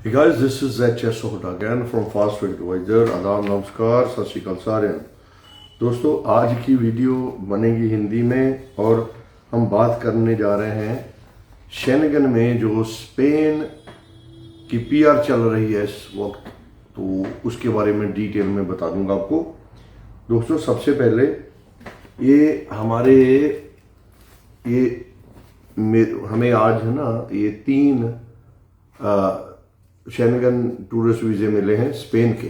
Hey guys, this is HS Sohta again from Fast Food Advisor. आदाब नमस्कार, सत श्री अकाल सारे। दोस्तों, आज की वीडियो बनेगी हिंदी में और हम बात करने जा रहे हैं शेनगन में जो स्पेन की पीआर चल रही है इस वक्त, तो उसके बारे में डिटेल में बता दूंगा आपको। दोस्तों, सबसे पहले हमें आज है ना ये 3 शेनगन टूरिस्ट वीज़े मिले हैं स्पेन के।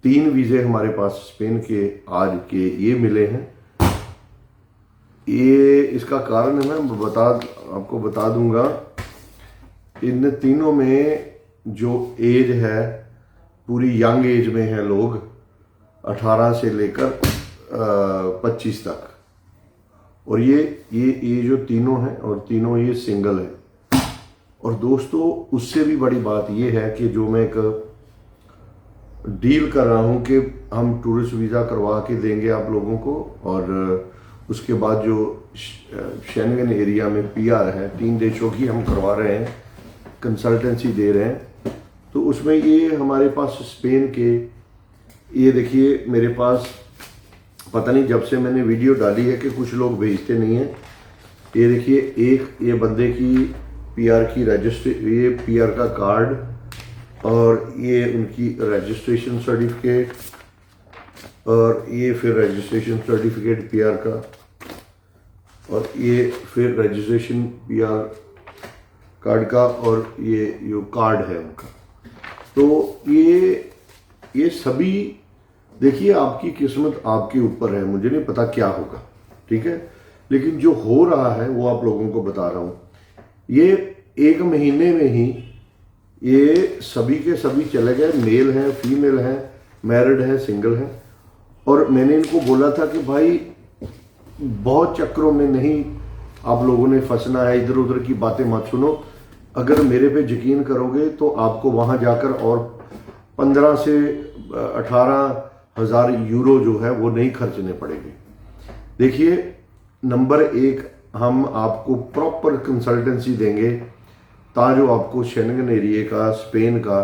3 वीज़े हमारे पास स्पेन के आज के ये मिले हैं। ये इसका कारण है मैं आपको बता दूंगा। इन तीनों में जो एज है पूरी यंग एज में है लोग, 18 से लेकर 25 तक। और ये जो तीनों हैं और तीनों ये सिंगल है। और दोस्तों, उससे भी बड़ी बात ये है कि जो मैं एक डील कर रहा हूँ कि हम टूरिस्ट वीज़ा करवा के देंगे आप लोगों को, और उसके बाद जो शेनगन एरिया में पीआर है 3 देशों की हम करवा रहे हैं, कंसल्टेंसी दे रहे हैं। तो उसमें ये हमारे पास स्पेन के, ये देखिए मेरे पास, पता नहीं जब से मैंने वीडियो डाली है कि कुछ लोग भेजते नहीं हैं। ये देखिए, एक ये बंदे की पीआर की ये पीआर का कार्ड, और ये उनकी रजिस्ट्रेशन सर्टिफिकेट, और ये फिर रजिस्ट्रेशन सर्टिफिकेट पीआर का, और ये फिर रजिस्ट्रेशन पीआर कार्ड का, और ये जो कार्ड है उनका। तो ये सभी देखिए, आपकी किस्मत आपके ऊपर है, मुझे नहीं पता क्या होगा, ठीक है, लेकिन जो हो रहा है वो आप लोगों को बता रहा हूँ। ये 1 महीने में ही ये सभी के सभी चले गए। मेल हैं, फीमेल हैं, मैरिड हैं, सिंगल हैं। और मैंने इनको बोला था कि भाई बहुत चक्करों में नहीं आप लोगों ने फंसना है, इधर उधर की बातें मत सुनो। अगर मेरे पे यकीन करोगे तो आपको वहां जाकर और 15 से 18 हज़ार यूरो जो है वो नहीं खर्चने पड़ेंगे। देखिए, नंबर 1, हम आपको प्रॉपर कंसल्टेंसी देंगे ताकि आपको शेनगन एरिया का, स्पेन का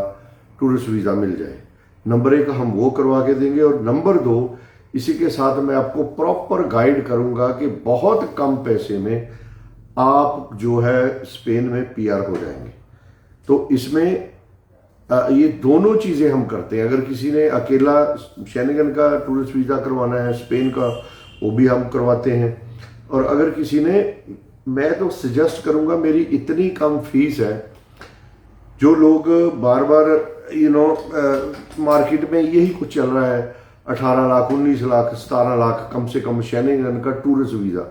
टूरिस्ट वीज़ा मिल जाए। नंबर 1 हम वो करवा के देंगे। और नंबर 2, इसी के साथ मैं आपको प्रॉपर गाइड करूंगा कि बहुत कम पैसे में आप जो है स्पेन में पीआर हो जाएंगे। तो इसमें ये दोनों चीज़ें हम करते हैं। अगर किसी ने अकेला शेनगन का टूरिस्ट वीज़ा करवाना है, स्पेन का, वो भी हम करवाते हैं। और अगर किसी ने, मैं तो सजेस्ट करूंगा, मेरी इतनी कम फीस है, जो लोग बार बार मार्केट में यही कुछ चल रहा है, 18 लाख, 19 लाख, 17 लाख कम से कम शेनगन का टूरिस्ट वीज़ा,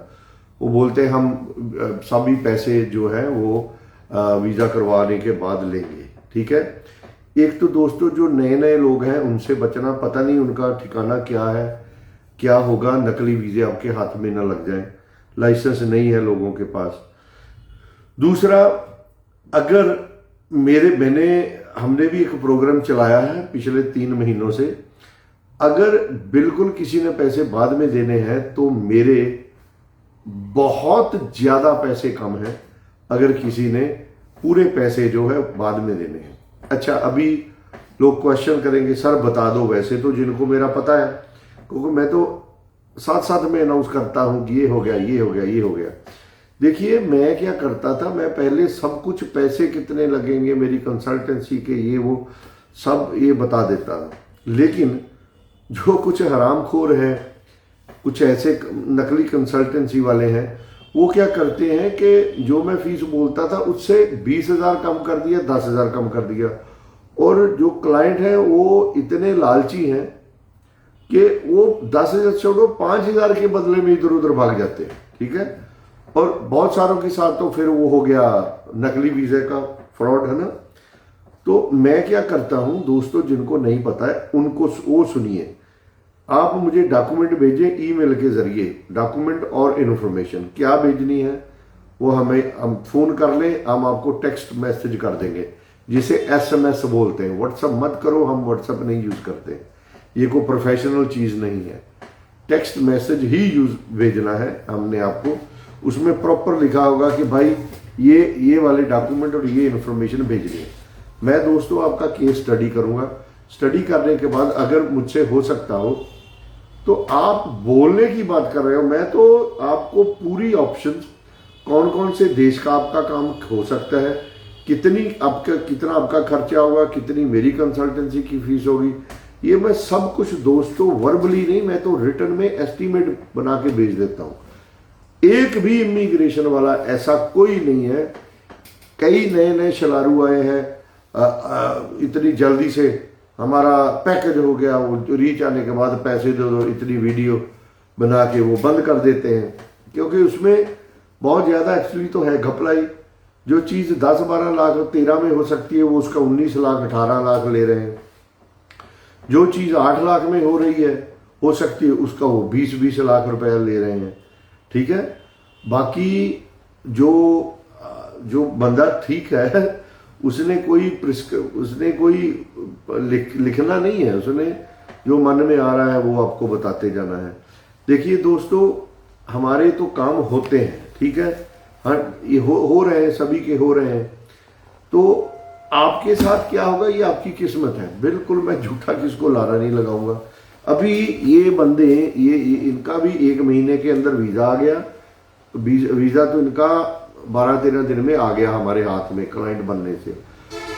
वो बोलते हैं हम सभी पैसे जो है वो वीज़ा करवाने के बाद लेंगे, ठीक है। एक तो दोस्तों, जो नए नए लोग हैं उनसे बचना, पता नहीं उनका ठिकाना क्या है, क्या होगा, नकली वीज़े आपके हाथ में ना लग जाए, लाइसेंस नहीं है लोगों के पास। दूसरा, अगर हमने भी एक प्रोग्राम चलाया है पिछले 3 महीनों से। अगर बिल्कुल किसी ने पैसे बाद में देने हैं तो मेरे बहुत ज्यादा पैसे कम हैं अगर किसी ने पूरे पैसे जो है बाद में देने हैं। अच्छा, अभी लोग क्वेश्चन करेंगे, सर बता दो, वैसे तो जिनको मेरा पता है, क्योंकि मैं तो साथ साथ में अनाउंस करता हूं कि ये हो गया, ये हो गया, ये हो गया। देखिए, मैं क्या करता था, मैं पहले सब कुछ, पैसे कितने लगेंगे मेरी कंसल्टेंसी के, ये वो सब ये बता देता था। लेकिन जो कुछ हरामखोर है, कुछ ऐसे नकली कंसल्टेंसी वाले हैं, वो क्या करते हैं कि जो मैं फीस बोलता था उससे 20,000 कम कर दिया, 10,000 कम कर दिया। और जो क्लाइंट है वो इतने लालची हैं कि वो 10,000 छोड़ो, 5,000 के बदले में इधर उधर भाग जाते हैं, ठीक है। और बहुत सारों के साथ तो फिर वो हो गया नकली वीज़े का फ्रॉड, है ना। तो मैं क्या करता हूं दोस्तों, जिनको नहीं पता है उनको वो सुनिए। आप मुझे डॉक्यूमेंट भेजें ईमेल के जरिए, डॉक्यूमेंट और इन्फॉर्मेशन क्या भेजनी है वो हम फोन कर लें, हम आपको टेक्स्ट मैसेज कर देंगे, जिसे SMS बोलते हैं। व्हाट्सएप मत करो, हम व्हाट्सएप नहीं यूज करते, ये कोई प्रोफेशनल चीज नहीं है। टेक्स्ट मैसेज ही भेजना है हमने आपको। उसमें प्रॉपर लिखा होगा कि भाई ये वाले डॉक्यूमेंट और ये इन्फॉर्मेशन भेजनी है। मैं दोस्तों आपका केस स्टडी करूंगा। स्टडी करने के बाद अगर मुझसे हो सकता हो तो आप बोलने की बात कर रहे हो, मैं तो आपको पूरी ऑप्शंस, कौन कौन से देश का आपका काम हो सकता है, कितना आपका खर्चा होगा, कितनी मेरी कंसल्टेंसी की फीस होगी, ये मैं सब कुछ दोस्तों वर्बली नहीं, मैं तो रिटर्न में एस्टीमेट बना के भेज देता हूं। एक भी इमिग्रेशन वाला ऐसा कोई नहीं है। कई नए नए शलारू आए हैं, इतनी जल्दी से हमारा पैकेज हो गया, वो रीच आने के बाद पैसे दे दो, इतनी वीडियो बना के वो बंद कर देते हैं, क्योंकि उसमें बहुत ज़्यादा एक्चुअली तो है घपलाई। जो चीज़ 10-12 लाख 13 में हो सकती है वो उसका 19 लाख 18 लाख ले रहे हैं। जो चीज़ 8 लाख में हो रही है हो सकती है उसका वो 20-20 लाख रुपया ले रहे हैं। ठीक है, बाकी जो बंदा ठीक है उसने कोई लिखना नहीं है, उसने जो मन में आ रहा है वो आपको बताते जाना है। देखिए दोस्तों, हमारे तो काम होते हैं, ठीक है, हर ये हो रहे हैं, सभी के हो रहे हैं। तो आपके साथ क्या होगा ये आपकी किस्मत है। बिल्कुल मैं झूठा किसको लारा नहीं लगाऊंगा। अभी ये बंदे ये इनका भी 1 महीने के अंदर वीजा आ गया। वीजा तो इनका 12-13 दिन में आ गया हमारे हाथ में क्लाइंट बनने से,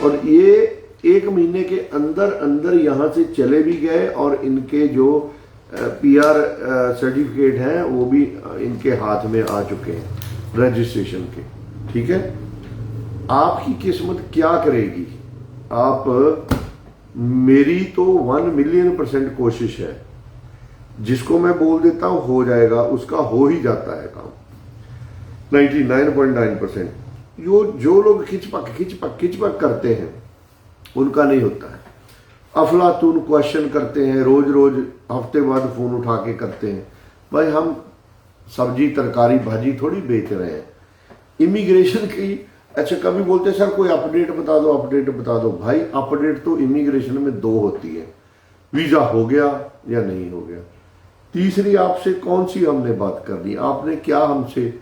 और ये 1 महीने के अंदर यहाँ से चले भी गए, और इनके जो PR सर्टिफिकेट हैं वो भी इनके हाथ में आ चुके हैं रजिस्ट्रेशन के। ठीक है, आपकी किस्मत क्या करेगी? आप, मेरी तो 1 मिलियन% कोशिश है, जिसको मैं बोल देता हूं हो जाएगा उसका हो ही जाता है काम 99.9%। जो लोग खिचपक करते हैं उनका नहीं होता है। अफलातून क्वेश्चन करते हैं, रोज हफ्ते बाद फोन उठा के करते हैं। भाई हम सब्जी तरकारी भाजी थोड़ी बेच रहे हैं। इमिग्रेशन की, अच्छा कभी बोलते हैं सर कोई अपडेट बता दो। भाई अपडेट तो इमिग्रेशन में 2 होती है, वीजा हो गया या नहीं हो गया। तीसरी आपसे कौन सी हमने बात करनी, आपने क्या हमसे,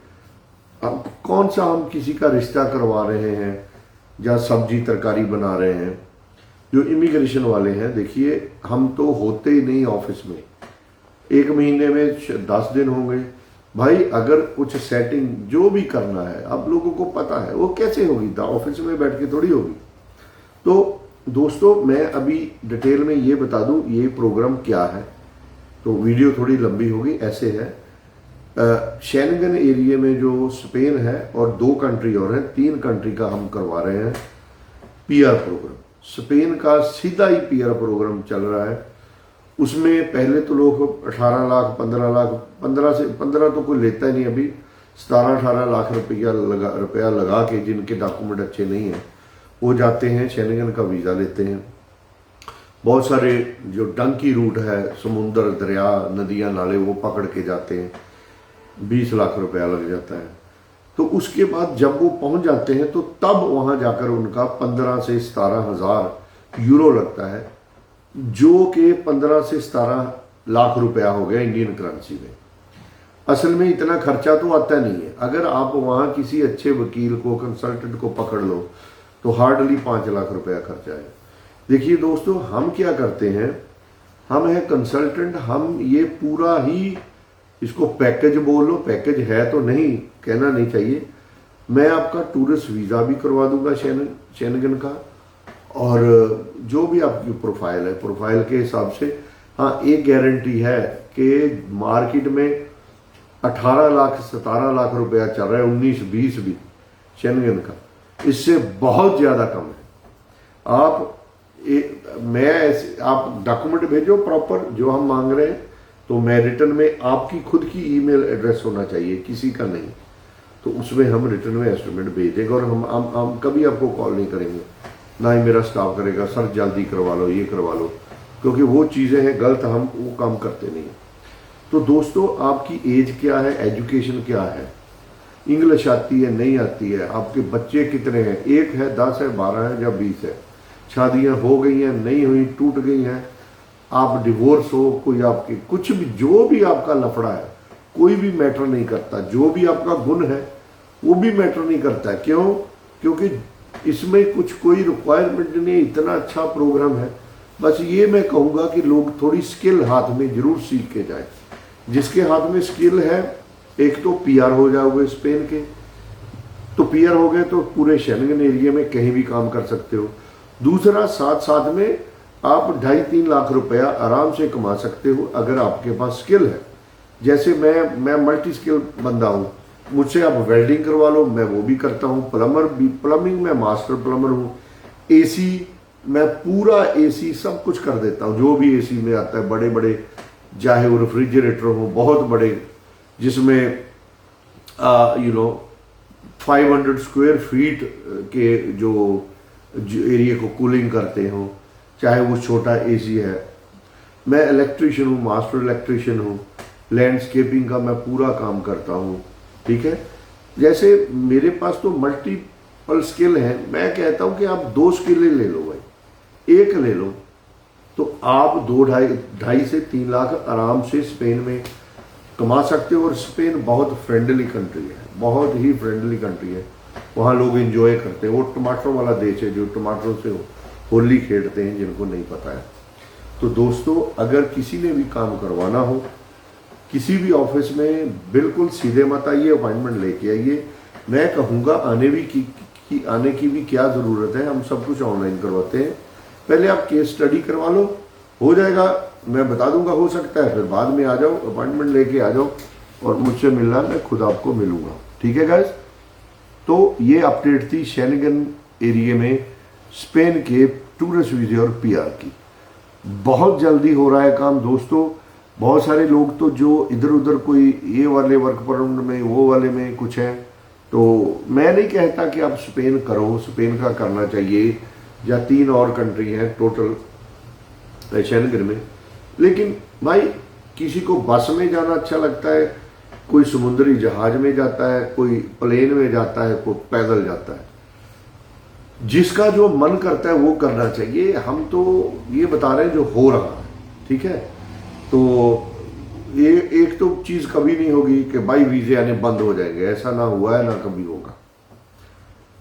कौन सा हम किसी का रिश्ता करवा रहे हैं या सब्जी तरकारी बना रहे हैं। जो इमिग्रेशन वाले हैं, देखिए हम तो होते ही नहीं ऑफिस में, 1 महीने में 10 दिन होंगे। भाई अगर कुछ सेटिंग जो भी करना है, आप लोगों को पता है वो कैसे होगी, ऑफिस में बैठ के थोड़ी होगी। तो दोस्तों मैं अभी डिटेल में ये बता दूं ये प्रोग्राम क्या है, तो वीडियो थोड़ी लंबी होगी। ऐसे है, शेंगन एरिया में जो स्पेन है और 2 कंट्री और हैं, 3 कंट्री का हम करवा रहे हैं PR प्रोग्राम। स्पेन का सीधा ही PR प्रोग्राम चल रहा है। उसमें पहले तो लोग 18 लाख 15 तो कोई लेता ही नहीं, अभी 17-18 लाख रुपया लगा के, जिनके डॉक्यूमेंट अच्छे नहीं हैं वो जाते हैं, शेंगन का वीज़ा लेते हैं। बहुत सारे जो डंकी रूट है, समुंदर, दरिया, नदियाँ, नाले, वो पकड़ के जाते हैं, 20 लाख रुपया लग जाता है। तो उसके बाद जब वो पहुंच जाते हैं तो तब वहां जाकर उनका 15 से 17 हज़ार यूरो लगता है, जो कि 15 से 17 लाख रुपया हो गया इंडियन करेंसी में। असल में इतना खर्चा तो आता नहीं है। अगर आप वहां किसी अच्छे वकील को, कंसल्टेंट को पकड़ लो तो हार्डली 5 लाख रुपया खर्चा है। देखिए दोस्तों, हम क्या करते हैं, हम हैं कंसल्टेंट, हम ये पूरा ही, इसको पैकेज बोल लो, पैकेज है तो नहीं, कहना नहीं चाहिए। मैं आपका टूरिस्ट वीज़ा भी करवा दूंगा शेंगन का, और जो भी आपकी प्रोफाइल है, प्रोफाइल के हिसाब से। हाँ, एक गारंटी है कि मार्केट में 18 लाख 17 लाख रुपया चल रहा है, 19-20 भी शेंगन का, इससे बहुत ज़्यादा कम है। आप डॉक्यूमेंट भेजो प्रॉपर जो हम मांग रहे हैं, तो मैं रिटर्न में, आपकी खुद की ईमेल एड्रेस होना चाहिए, किसी का नहीं, तो उसमें हम रिटर्न में एस्टिमेट भेज देंगे। और हम कभी आपको कॉल नहीं करेंगे, ना ही मेरा स्टाफ करेगा सर जल्दी करवा लो, ये करवा लो, क्योंकि वो चीज़ें हैं गलत, हम वो काम करते नहीं। तो दोस्तों, आपकी एज क्या है, एजुकेशन क्या है, इंग्लिश आती है नहीं आती है, आपके बच्चे कितने हैं, 1 है, 10 है, 12 है या 20 है, शादियां हो गई हैं, नहीं हुई, टूट गई हैं, आप डिवोर्स हो, कोई आपके कुछ भी, जो भी आपका लफड़ा है, कोई भी मैटर नहीं करता। जो भी आपका गुण है वो भी मैटर नहीं करता। क्यों? क्योंकि इसमें कुछ कोई रिक्वायरमेंट नहीं, इतना अच्छा प्रोग्राम है। बस ये मैं कहूँगा कि लोग थोड़ी स्किल हाथ में जरूर सीख के जाए। जिसके हाथ में स्किल है, एक तो पीआर हो जाओगे स्पेन के, तो पीआर हो गए तो पूरे शेंगन एरिया में कहीं भी काम कर सकते हो। दूसरा, साथ साथ में आप 2.5-3 लाख रुपया आराम से कमा सकते हो अगर आपके पास स्किल है। जैसे मैं मल्टी स्किल बंदा हूँ, मुझसे आप वेल्डिंग करवा लो, मैं वो भी करता हूँ। प्लम्बिंग में मास्टर प्लम्बर हूँ। एसी, मैं पूरा एसी सब कुछ कर देता हूँ, जो भी एसी में आता है, बड़े बड़े, चाहे वो रेफ्रिजरेटर हो बहुत बड़े, जिसमें 500 स्क्वायर फीट के जो एरिया को कूलिंग करते हो, चाहे वो छोटा एसी है। मैं इलेक्ट्रिशियन हूँ, मास्टर इलेक्ट्रिशियन हूँ। लैंडस्केपिंग का मैं पूरा काम करता हूँ, ठीक है। जैसे मेरे पास तो मल्टीपल स्किल है। मैं कहता हूँ कि आप 2 स्किलें ले लो भाई, एक ले लो तो आप 2-2.5 से 3 लाख आराम से स्पेन में कमा सकते हो। और स्पेन बहुत फ्रेंडली कंट्री है, बहुत ही फ्रेंडली कंट्री है। वहाँ लोग एंजॉय करते हैं। वो टमाटरों वाला देश है, जो टमाटरों से होली खेलते हैं, जिनको नहीं पता है। तो दोस्तों, अगर किसी ने भी काम करवाना हो किसी भी ऑफिस में, बिल्कुल सीधे मत आइए, अपॉइंटमेंट लेके आइए। मैं कहूँगा आने की भी क्या ज़रूरत है, हम सब कुछ ऑनलाइन करवाते हैं। पहले आप केस स्टडी करवा लो, हो जाएगा, मैं बता दूंगा, हो सकता है, फिर बाद में आ जाओ, अपॉइंटमेंट लेके आ जाओ और मुझसे मिलना, मैं खुद आपको मिलूंगा, ठीक है गाइस। तो ये अपडेट थी शेंगन एरिया में स्पेन के टूरिस्ट वीज़े और पीआर की। बहुत जल्दी हो रहा है काम दोस्तों। बहुत सारे लोग तो जो इधर उधर कोई ये वाले वर्क परमिट में, वो वाले में कुछ है, तो मैं नहीं कहता कि आप स्पेन करो, स्पेन का करना चाहिए, या 3 और कंट्री हैं टोटल शेंगन में। लेकिन भाई, किसी को बस में जाना अच्छा लगता है, कोई समुद्री जहाज में जाता है, कोई प्लेन में जाता है, कोई पैदल जाता है। जिसका जो मन करता है वो करना चाहिए। हम तो ये बता रहे हैं जो हो रहा है, ठीक है। तो ये एक तो चीज कभी नहीं होगी कि भाई वीजे आने बंद हो जाएंगे, ऐसा ना हुआ है ना कभी होगा।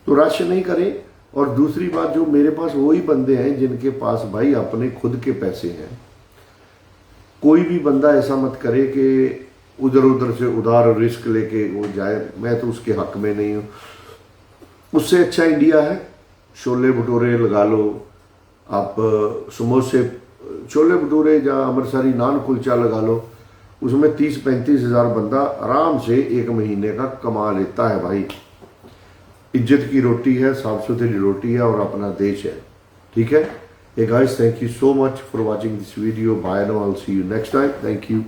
तो रश नहीं करें। और दूसरी बात, जो मेरे पास वही बंदे हैं जिनके पास भाई अपने खुद के पैसे हैं। कोई भी बंदा ऐसा मत करे कि उधर उधर से उधार रिस्क लेके वो जाए, मैं तो उसके हक में नहीं हूँ। उससे अच्छा इंडिया है। छोले भटूरे लगा लो आप, समोसे, छोले भटूरे या अमृतसरी नान कुलचा लगा लो, उसमें 30-35 हज़ार बंदा आराम से 1 महीने का कमा लेता है भाई। इज्जत की रोटी है, साफ सुथरी रोटी है और अपना देश है, ठीक है। Hey guys, thank you so much for watching this video. Bye now, I'll see you next time. Thank you.